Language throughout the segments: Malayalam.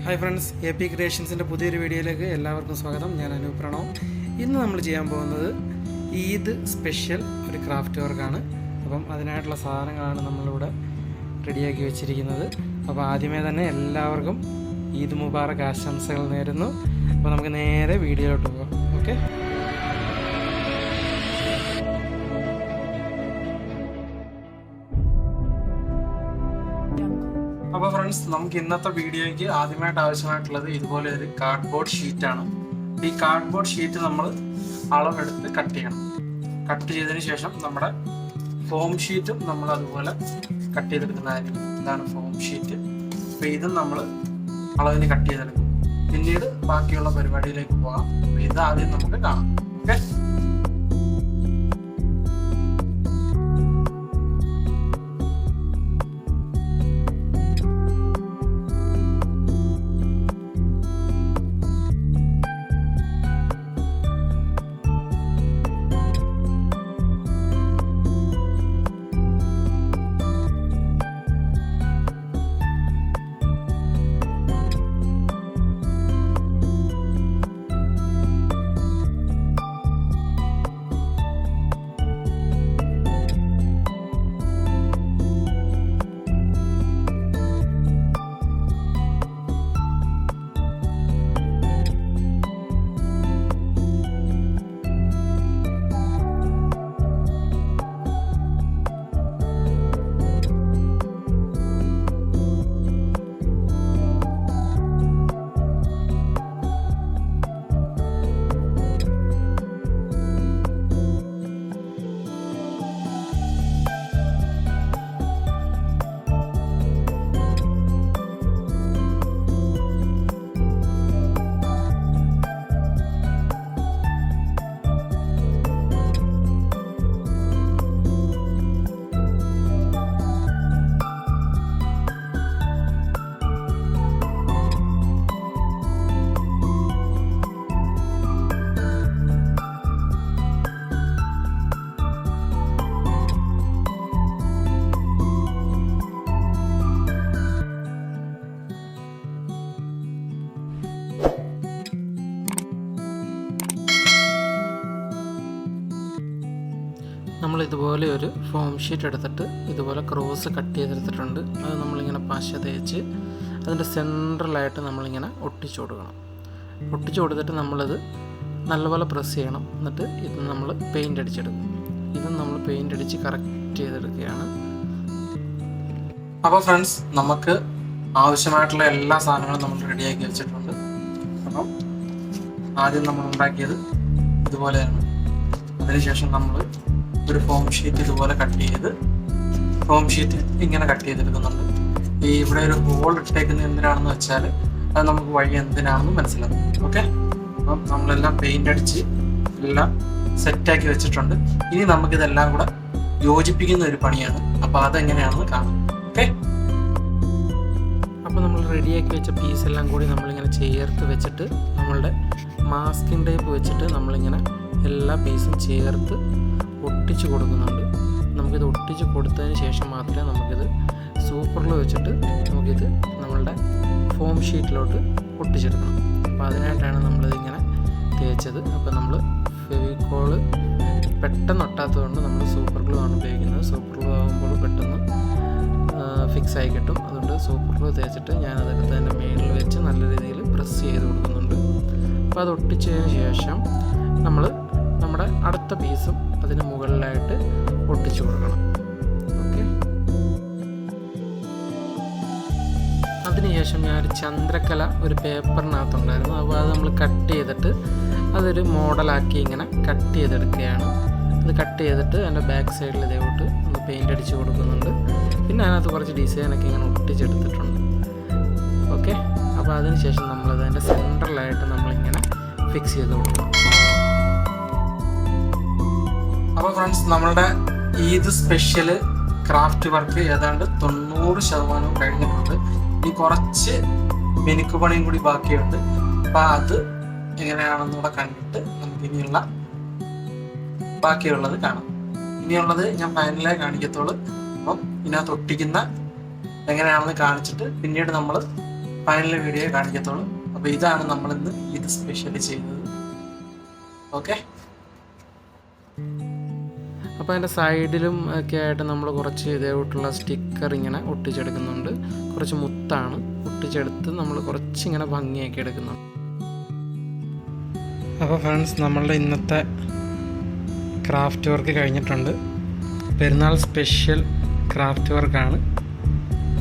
ഹായ് ഫ്രണ്ട്സ്, എ പി ക്രിയേഷൻസിൻ്റെ പുതിയൊരു വീഡിയോയിലേക്ക് എല്ലാവർക്കും സ്വാഗതം. ഞാൻ അനൂപ് പ്രണവ്. ഇന്ന് നമ്മൾ ചെയ്യാൻ പോകുന്നത് ഈദ് സ്പെഷ്യൽ ഒരു ക്രാഫ്റ്റ് വർക്കാണ്. അപ്പം അതിനായിട്ടുള്ള സാധനങ്ങളാണ് നമ്മളിവിടെ റെഡിയാക്കി വെച്ചിരിക്കുന്നത്. അപ്പോൾ ആദ്യമേ തന്നെ എല്ലാവർക്കും ഈദ് മുബാറക് ആശംസകൾ നേരുന്നു. അപ്പോൾ നമുക്ക് നേരെ വീഡിയോയിലോട്ട് പോകാം. ഓക്കെ, അപ്പോൾ ഫ്രണ്ട്സ്, നമുക്ക് ഇന്നത്തെ വീഡിയോയ്ക്ക് ആദ്യമായിട്ട് ആവശ്യമായിട്ടുള്ളത് ഇതുപോലെ ഒരു കാർഡ്ബോർഡ് ഷീറ്റാണ്. ഈ കാർഡ്ബോർഡ് ഷീറ്റ് നമ്മൾ അളവെടുത്ത് കട്ട് ചെയ്യണം. കട്ട് ചെയ്തതിന് ശേഷം നമ്മുടെ ഫോം ഷീറ്റും നമ്മൾ അതുപോലെ കട്ട് ചെയ്തെടുക്കുന്നതായിരിക്കും. ഇതാണ് ഫോം ഷീറ്റ്. അപ്പോൾ ഇതും നമ്മൾ അളവിന് കട്ട് ചെയ്തെടുക്കും. പിന്നീട് ബാക്കിയുള്ള പരിപാടിയിലേക്ക് പോകാം. അപ്പോൾ ഇത് ആദ്യം നമുക്ക് കാണാം. ഓക്കെ, നമ്മൾ ഇതുപോലെ ഒരു ഫോം ഷീറ്റ് എടുത്തിട്ട് ഇതുപോലെ ക്രോസ് കട്ട് ചെയ്തെടുത്തിട്ടുണ്ട്. അത് നമ്മളിങ്ങനെ പശ തേച്ച് അതിൻ്റെ സെൻട്രലായിട്ട് നമ്മളിങ്ങനെ ഒട്ടിച്ചു കൊടുക്കണം. ഒട്ടിച്ചു കൊടുത്തിട്ട് നമ്മളിത് നല്ലപോലെ പ്രസ് ചെയ്യണം. എന്നിട്ട് ഇത് നമ്മൾ പെയിൻ്റ് അടിച്ചെടുക്കും. ഇതും നമ്മൾ പെയിൻ്റ് അടിച്ച് കറക്റ്റ് ചെയ്തെടുക്കുകയാണ്. അപ്പോൾ ഫ്രണ്ട്സ്, നമുക്ക് ആവശ്യമായിട്ടുള്ള എല്ലാ സാധനങ്ങളും നമ്മൾ റെഡിയാക്കി വെച്ചിട്ടുണ്ട്. അപ്പം ആദ്യം നമ്മൾ ഉണ്ടാക്കിയത് ഇതുപോലെയാണ്. അതിനുശേഷം നമ്മൾ ഒരു ഫോം ഷീറ്റ് ഇതുപോലെ കട്ട് ചെയ്ത് ഫോം ഷീറ്റ് ഇങ്ങനെ കട്ട് ചെയ്തെടുക്കുന്നുണ്ട്. ഈ ഇവിടെ ഒരു ഹോൾ ഇട്ടേക്കുന്നത് എന്തിനാണെന്ന് വെച്ചാൽ അത് നമുക്ക് വഴി എന്തിനാണെന്ന് മനസ്സിലാക്കും. ഓക്കെ, അപ്പം നമ്മളെല്ലാം പെയിൻ്റ് അടിച്ച് എല്ലാം സെറ്റാക്കി വെച്ചിട്ടുണ്ട്. ഇനി നമുക്കിതെല്ലാം കൂടെ യോജിപ്പിക്കുന്ന ഒരു പണിയാണ്. അപ്പോൾ അതെങ്ങനെയാണെന്ന് കാണാം. ഓക്കെ, അപ്പോൾ നമ്മൾ റെഡിയാക്കി വെച്ച പീസ് എല്ലാം കൂടി നമ്മളിങ്ങനെ ചേർത്ത് വെച്ചിട്ട് നമ്മളുടെ മാസ്കിൻ ടേപ്പ് വെച്ചിട്ട് നമ്മളിങ്ങനെ എല്ലാ പീസും ചേർത്ത് ഒട്ടിച്ച് കൊടുക്കുന്നുണ്ട്. നമുക്കിത് ഒട്ടിച്ച് കൊടുത്തതിന് ശേഷം മാത്രമേ നമുക്കിത് സൂപ്പർ ഗ്ലൂ വെച്ചിട്ട് നമുക്കിത് നമ്മളുടെ ഫോം ഷീറ്റിലോട്ട് ഒട്ടിച്ചെടുക്കണം. അപ്പോൾ അതിനായിട്ടാണ് നമ്മളിതിങ്ങനെ തേച്ചത്. അപ്പോൾ നമ്മൾ ഫെവിക്കോള് പെട്ടെന്ന് ഒട്ടാത്തതുകൊണ്ട് നമ്മൾ സൂപ്പർ ഗ്ലൂ ആണ് ഉപയോഗിക്കുന്നത്. സൂപ്പർ ഗ്ലൂ ആകുമ്പോൾ പെട്ടെന്ന് ഫിക്സ് ആയി കിട്ടും. അതുകൊണ്ട് സൂപ്പർ ഗ്ലൂ തേച്ചിട്ട് ഞാനതെടുത്ത് അതിൻ്റെ മേളിൽ വെച്ച് നല്ല രീതിയിൽ പ്രസ് ചെയ്ത് കൊടുക്കുന്നുണ്ട്. അപ്പോൾ അത് ഒട്ടിച്ചതിന് ശേഷം നമ്മൾ നമ്മുടെ അടുത്ത പീസും അതിന് മുകളിലായിട്ട് ഒട്ടിച്ചു കൊടുക്കണം. ഓക്കെ, അതിനുശേഷം ഞാനൊരു ചന്ദ്രക്കല ഒരു പേപ്പറിനകത്തുണ്ടായിരുന്നു. അപ്പോൾ അത് നമ്മൾ കട്ട് ചെയ്തിട്ട് അതൊരു മോഡലാക്കി ഇങ്ങനെ കട്ട് ചെയ്തെടുക്കുകയാണ്. അത് കട്ട് ചെയ്തിട്ട് അതിൻ്റെ ബാക്ക് സൈഡിൽ ഇതേപോട്ട് ഒന്ന് പെയിൻ്റ് അടിച്ച് കൊടുക്കുന്നുണ്ട്. പിന്നെ അതിനകത്ത് കുറച്ച് ഡിസൈനൊക്കെ ഇങ്ങനെ ഒട്ടിച്ചെടുത്തിട്ടുണ്ട്. ഓക്കെ, അപ്പോൾ അതിനുശേഷം നമ്മളത് അതിൻ്റെ സെൻട്രലായിട്ട് നമ്മളിങ്ങനെ ഫിക്സ് ചെയ്ത് കൊടുക്കണം. അപ്പോൾ ഫ്രണ്ട്സ്, നമ്മളുടെ ഈദ് സ്പെഷ്യൽ ക്രാഫ്റ്റ് വർക്ക് ഏതാണ്ട് 90% കഴിഞ്ഞിട്ടുണ്ട്. ഇനി കുറച്ച് മിനുക്ക് പണിയും കൂടി ബാക്കിയുണ്ട്. അപ്പോൾ അത് എങ്ങനെയാണെന്നൂടെ കണ്ടിട്ട് നമുക്ക് ഇനിയുള്ള ബാക്കിയുള്ളത് കാണാം. ഇനിയുള്ളത് ഞാൻ ഫൈനലായി കാണിക്കത്തുള്ളൂ. അപ്പം ഇതിനകത്ത് ഒട്ടിക്കുന്ന എങ്ങനെയാണെന്ന് കാണിച്ചിട്ട് പിന്നീട് നമ്മൾ ഫൈനൽ വീഡിയോ കാണിക്കത്തുള്ളൂ. അപ്പോൾ ഇതാണ് നമ്മളിന്ന് ഇത് സ്പെഷ്യലി ചെയ്തത്. ഓക്കെ, അപ്പോൾ അതിൻ്റെ സൈഡിലും ഒക്കെ ആയിട്ട് നമ്മൾ കുറച്ച് ഇതേപോലുള്ള സ്റ്റിക്കർ ഇങ്ങനെ ഒട്ടിച്ചെടുക്കുന്നുണ്ട്. കുറച്ച് മുത്താണ് ഒട്ടിച്ചെടുത്ത് നമ്മൾ കുറച്ചിങ്ങനെ ഭംഗിയാക്കി എടുക്കുന്നുണ്ട്. അപ്പോൾ ഫ്രണ്ട്സ്, നമ്മളുടെ ഇന്നത്തെ ക്രാഫ്റ്റ് വർക്ക് കഴിഞ്ഞിട്ടുണ്ട്. പെരുന്നാൾ സ്പെഷ്യൽ ക്രാഫ്റ്റ് വർക്കാണ്.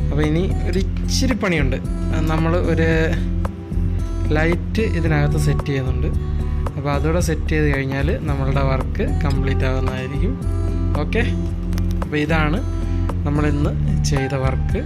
അപ്പോൾ ഇനി ഒരു ഇച്ചിരി പണിയുണ്ട്. നമ്മൾ ഒരു ലൈറ്റ് ഇതിനകത്ത് സെറ്റ് ചെയ്യുന്നുണ്ട്. അപ്പോൾ അതുകൂടെ സെറ്റ് ചെയ്ത് കഴിഞ്ഞാൽ നമ്മളുടെ വർക്ക് കംപ്ലീറ്റ് ആകുന്നതായിരിക്കും. ഓക്കെ, അപ്പോൾ ഇതാണ് നമ്മളിന്ന് ചെയ്ത വർക്ക്.